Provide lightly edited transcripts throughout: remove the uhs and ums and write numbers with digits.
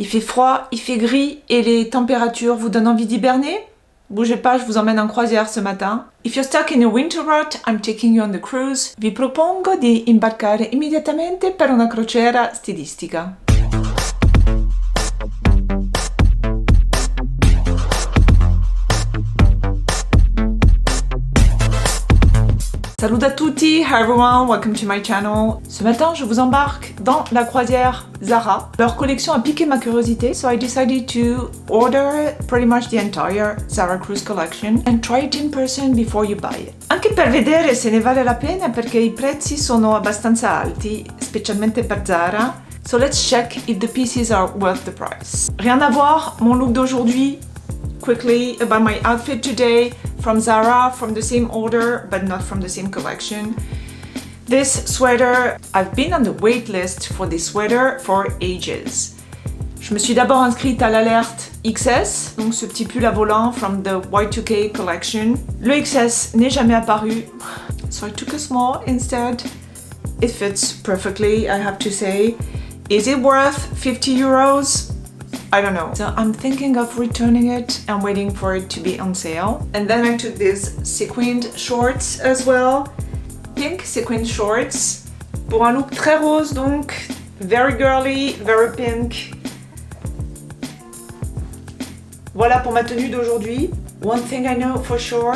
Il fait froid, il fait gris et les températures vous donnent envie d'hiberner? Bougez pas, je vous emmène en croisière ce matin. If you're stuck in a winter rut, I'm taking you on the cruise. Vi propongo di imbarcare immediatamente per una crociera stilistica. Salut à tutti, hi everyone, welcome to my channel. Ce matin, je vous embarque dans la croisière Zara. Leur collection a piqué ma curiosité, so I decided to order pretty much the entire Zara Cruise collection and try it in person before you buy it. Anche per vedere se ne vale la pena perché i prezzi sono abbastanza alti, specialmente per Zara. So let's check if the pieces are worth the price. Rien à voir, mon look d'aujourd'hui. Quickly about my outfit today from Zara, from the same order but not from the same collection. This sweater, I've been on the wait list for this sweater for ages. Je me suis d'abord inscrite à l'alerte XS, donc ce petit pull à volant from the Y2K collection. Le XS n'est jamais apparu, so I took a small instead. It fits perfectly, I have to say. Is it worth 50 euros? I don't know. So I'm thinking of returning it and waiting for it to be on sale. And then I took these sequined shorts as well. Pink sequined shorts. Pour un look très rose donc. Very girly, very pink. Voilà pour ma tenue d'aujourd'hui. One thing I know for sure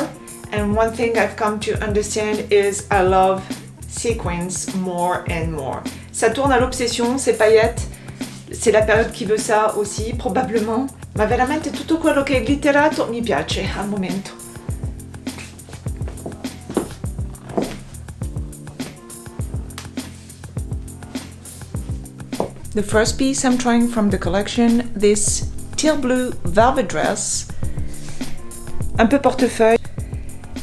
and one thing I've come to understand is I love sequins more and more. Ça tourne à l'obsession, ces paillettes. C'est la période qui veut ça aussi, probablement. Ma veramente tutto quello che è glitterato mi piace al momento. The first piece I'm trying from the collection, this teal blue velvet dress. Un peu portefeuille.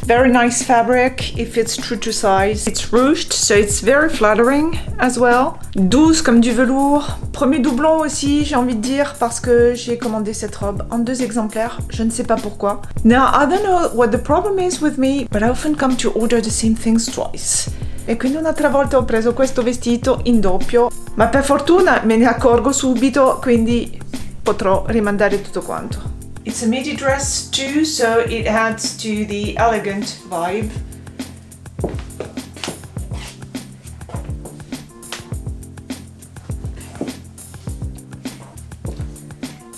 Very nice fabric, it fits true to size. It's ruched, so it's very flattering as well. Douce comme du velours. Premier doublon aussi, j'ai envie de dire, parce que j'ai commandé cette robe en 2 exemplaires. Je ne sais pas pourquoi. Now, I don't know what the problem is with me, but I often come to order the same things twice. E quindi un'altra volta ho preso questo vestito in doppio, ma per fortuna me ne accorgo subito, quindi potrò rimandare tutto quanto. It's a midi dress too, so it adds to the elegant vibe.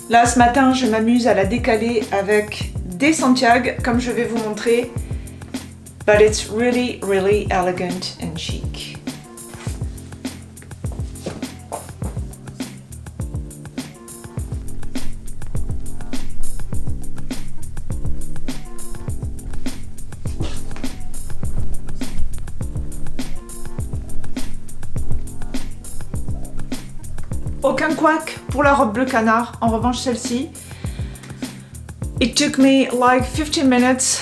Là, ce matin, je m'amuse à la décaler avec des Santiago, comme je vais vous montrer. But it's really, really elegant and chic. Aucun couac pour la robe bleu canard, en revanche celle-ci. It took me like 15 minutes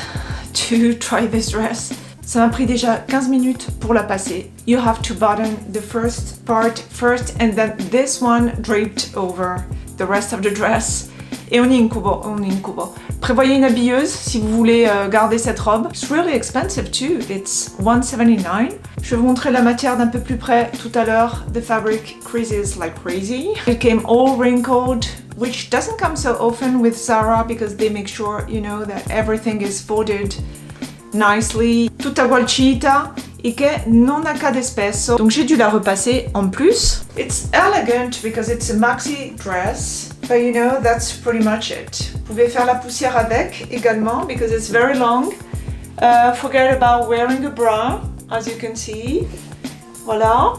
to try this dress. Ça m'a pris déjà 15 minutes pour la passer. You have to button the first part first and then this one draped over the rest of the dress. Et on incubo, on incubo. Prévoyez une habilleuse si vous voulez garder cette robe. It's really expensive too. It's $179. Je vais vous montrer la matière d'un peu plus près tout à l'heure. The fabric creases like crazy. It came all wrinkled, which doesn't come so often with Zara because they make sure, you know, that everything is folded nicely. Tutta gualcita e che non accade spesso. Donc j'ai dû la repasser en plus. It's elegant because it's a maxi dress. But you know, that's pretty much it. Vous pouvez faire la poussière avec également because it's very long. Forget about wearing a bra, as you can see. Voilà.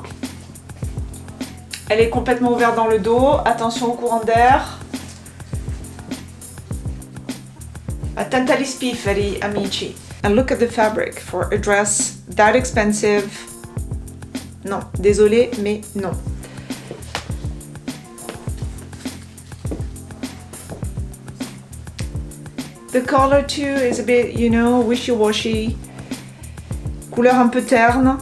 Elle est complètement ouverte dans le dos. Attention au courant d'air. Attenta agli spifferi, amici. And look at the fabric for a dress that expensive. Non, désolé, mais non. The color too is a bit, you know, wishy-washy. Couleur un peu terne.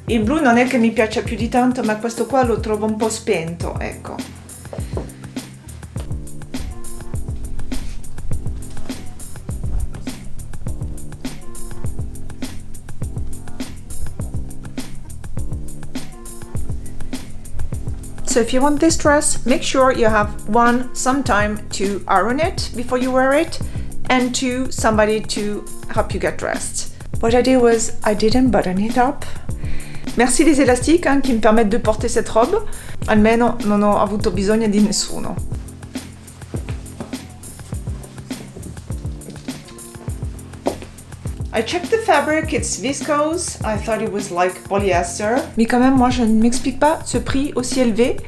Il blu non è che mi piaccia più di tanto, ma questo qua lo trovo un po' spento, ecco. So if you want this dress, make sure you have one, some time to iron it before you wear it, and two, somebody to help you get dressed. What I did was I didn't button it up. Merci les elastiques qui me permettent de porter cette robe. Almeno non ho avuto bisogno di nessuno. I checked the fabric, it's viscose. I thought it was like polyester. Mais quand même, moi je ne m'explique pas ce prix aussi élevé.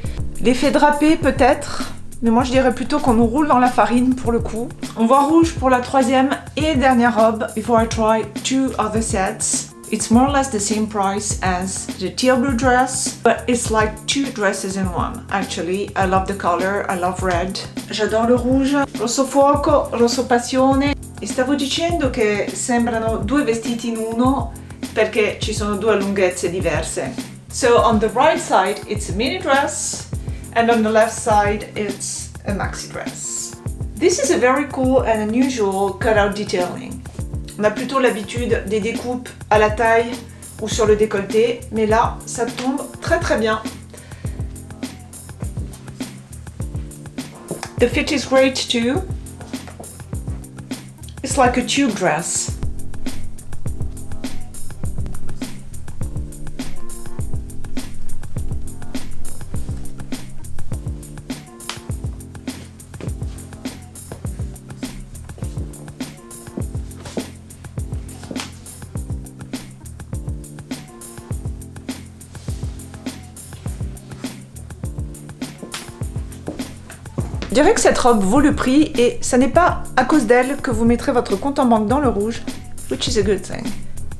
L'effet drapé peut-être, mais moi je dirais plutôt qu'on nous roule dans la farine pour le coup. On voit rouge pour la troisième et dernière robe before I try two other sets. It's more or less the same price as the teal blue dress, but it's like two dresses in one. Actually, I love the color, I love red. J'adore le rouge, rosso fuoco, rosso passione. E stavo dicendo che sembrano due vestiti in uno perché ci sono due lunghezze diverse. So on the right side it's a mini dress and on the left side it's a maxi dress. This is a very cool and unusual cutout detailing. On a plutôt l'habitude des découpes à la taille ou sur le décolleté, mais là ça tombe très très bien. The fit is great too. It's like a tube dress. Je dirais que cette robe vaut le prix et ça n'est pas à cause d'elle que vous mettrez votre compte en banque dans le rouge, which is a good thing.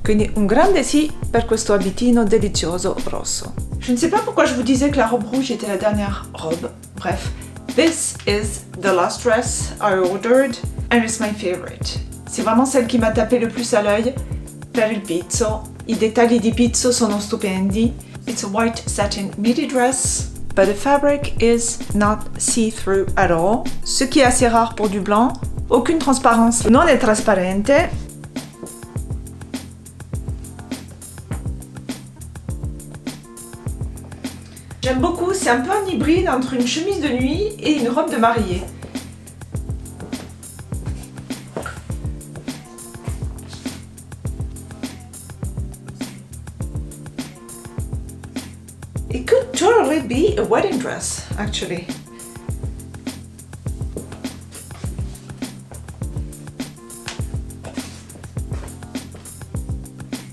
Quindi un grande sì per questo abitino delizioso rosso. Je ne sais pas pourquoi je vous disais que la robe rouge était la dernière robe. Bref, this is the last dress I ordered and it's my favorite. C'est vraiment celle qui m'a tapé le plus à l'œil per il pizzo. I dettagli di pizzo sono stupendi. It's a white satin midi dress. But the fabric is not see-through at all, ce qui est assez rare pour du blanc. Aucune transparence, non è trasparente. J'aime beaucoup, c'est un peu un hybride entre une chemise de nuit et une robe de mariée. It could totally be a wedding dress, actually.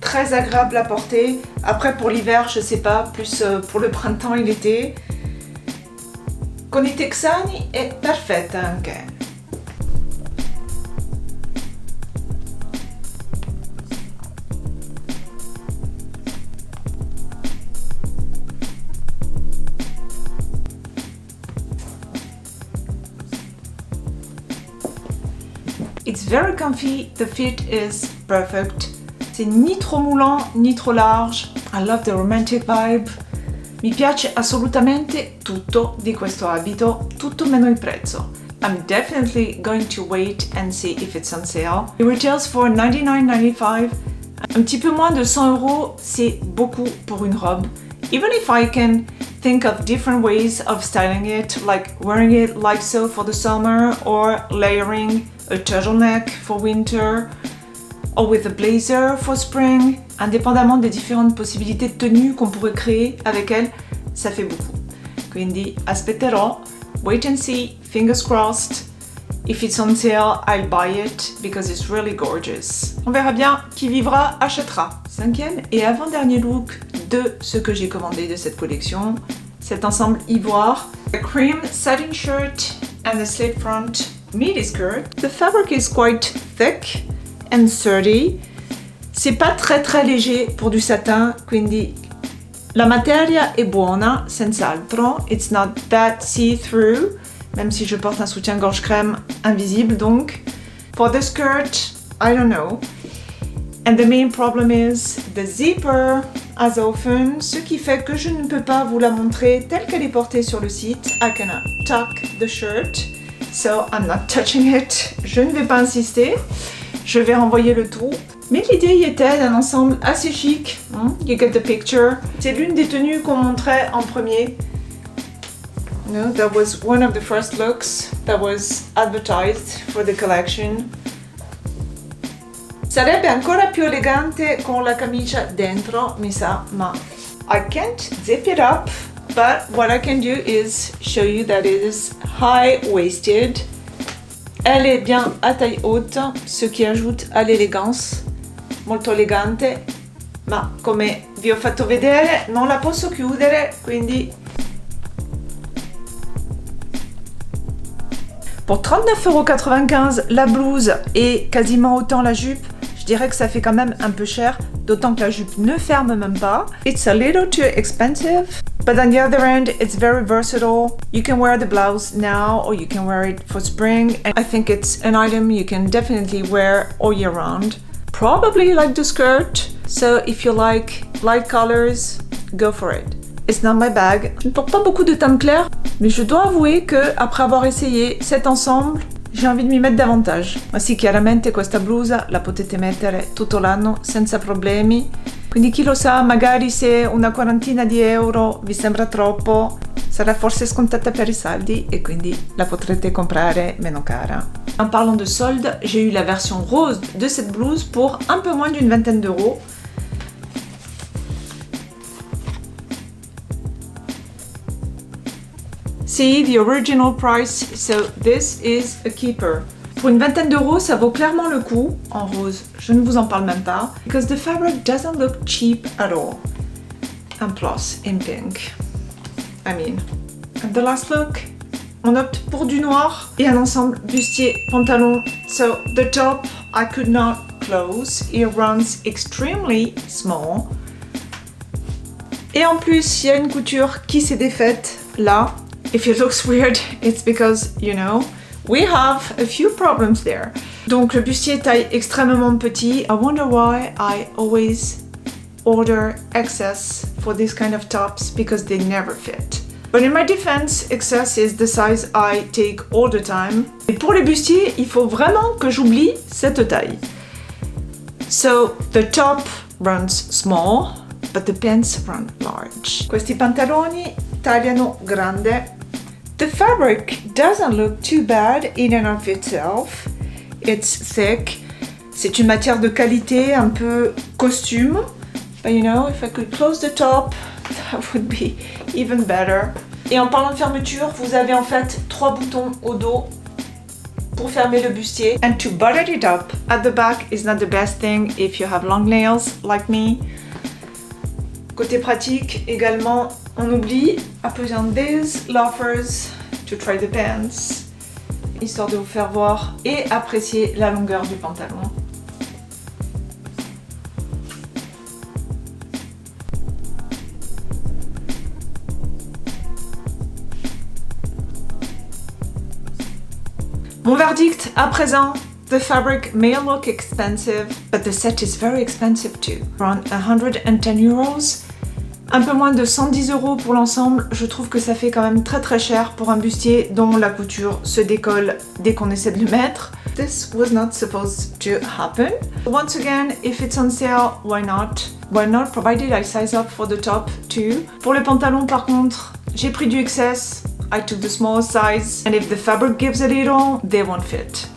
Très agréable à porter. Après, pour l'hiver, je sais pas, plus pour le printemps et l'été. Con i texani è perfetta anche. It's very comfy, the fit is perfect. C'est ni trop moulant ni trop large. I love the romantic vibe. Mi piace assolutamente tutto di questo abito, tutto meno il prezzo. I'm definitely going to wait and see if it's on sale. It retails for $99.95. Un petit peu moins de 100 €, c'est beaucoup pour une robe. Even if I can think of different ways of styling it, like wearing it like so for the summer or layering a turtleneck for winter or with a blazer for spring. Indépendamment des différentes possibilités de tenue qu'on pourrait créer avec elle, ça fait beaucoup. Quindi aspetterò, wait and see, fingers crossed. If it's on sale, I'll buy it because it's really gorgeous. On verra bien, qui vivra achètera. Cinquième et avant-dernier look de ce que j'ai commandé de cette collection, cet ensemble ivoire. A cream satin shirt and a slit front midi skirt. The fabric is quite thick and sturdy. C'est pas très léger pour du satin, quindi la materia è buona, senz'altro. It's not that see-through, même si je porte un soutien-gorge crème invisible donc. For the skirt, I don't know. And the main problem is the zipper, as often, ce qui fait que je ne peux pas vous la montrer telle qu'elle est portée sur le site. I cannot tuck the shirt, so I'm not touching it. Je ne vais pas insister, je vais renvoyer le tout. Mais l'idée y était d'un ensemble assez chic, you get the picture. C'est l'une des tenues qu'on montrait en premier. No, that was one of the first looks that was advertised for the collection. Sarebbe ancora più elegante con la camicia dentro, mi sa, ma I can't zip it up, but what I can do is show you that it is high-waisted. Elle est bien à taille haute, ce qui ajoute à l'élégance, molto elegante, ma come vi ho fatto vedere non la posso chiudere, quindi pour 39,95 € la blouse et quasiment autant la jupe. Je dirais que ça fait quand même un peu cher, d'autant que la jupe ne ferme même pas. It's a little too expensive, but on the other end, it's very versatile. You can wear the blouse now or you can wear it for spring. And I think it's an item you can definitely wear all year round. Probably like the skirt, so if you like light colors, go for it. It's not my bag. Je ne porte pas beaucoup de teinte claire, mais je dois avouer que après avoir essayé cet ensemble, j'ai envie de m'y mettre davantage. Ma sì, chiaramente questa blusa la potete mettere tutto l'anno senza problemi. Quindi chi lo sa, magari se una quarantina di euro vi sembra troppo, sarà forse scontata per i saldi e quindi la potrete comprare meno cara. En parlant de soldes, j'ai eu la version rose de cette blouse pour un peu moins d'une vingtaine d'euros. See the original price, so this is a keeper. Pour une vingtaine d'euros, ça vaut clairement le coup. En rose, je ne vous en parle même pas. Because the fabric doesn't look cheap at all. And plus, in pink. I mean. And the last look, on opte pour du noir et un ensemble bustier-pantalon. So the top, I could not close. It runs extremely small. Et en plus, il y a une couture qui s'est défaite là. If it looks weird, it's because, you know, we have a few problems there. Donc le bustier taille extrêmement petit. I wonder why I always order XS for this kind of tops because they never fit. But in my defense, XS is the size I take all the time. Et pour les bustiers, il faut vraiment que j'oublie cette taille. So the top runs small, but the pants run large. Questi pantaloni tagliano grande. The fabric doesn't look too bad in and of itself. It's thick. C'est une matière de qualité, un peu costume. But you know, if I could close the top, that would be even better. Et en parlant de fermeture, vous avez en fait 3 boutons au dos pour fermer le bustier. And to button it up at the back is not the best thing if you have long nails like me. Côté pratique également, on oublie à peser on these loafers to try the pants, histoire de vous faire voir et apprécier la longueur du pantalon. Mon verdict à présent, the fabric may look expensive, but the set is very expensive too. Around 110 euros. Un peu moins de 110 € pour l'ensemble, je trouve que ça fait quand même très cher pour un bustier dont la couture se décolle dès qu'on essaie de le mettre. This was not supposed to happen. Once again, if it's on sale, why not? Why not, provided I size up for the top too. Pour les pantalons par contre, j'ai pris du XS, I took the small size, and if the fabric gives a little, they won't fit.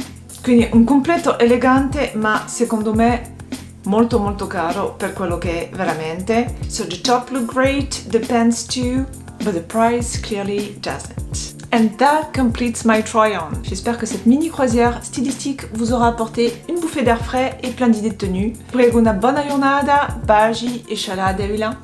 Quindi un completo elegante, ma secondo me molto caro per quello che è veramente. So the top look great, the pants too, but the price clearly doesn't. And that completes my try-on. J'espère que cette mini croisière stylistique vous aura apporté une bouffée d'air frais et plein d'idées de tenue. Prego una buona giornata, baci e scialade, Villa.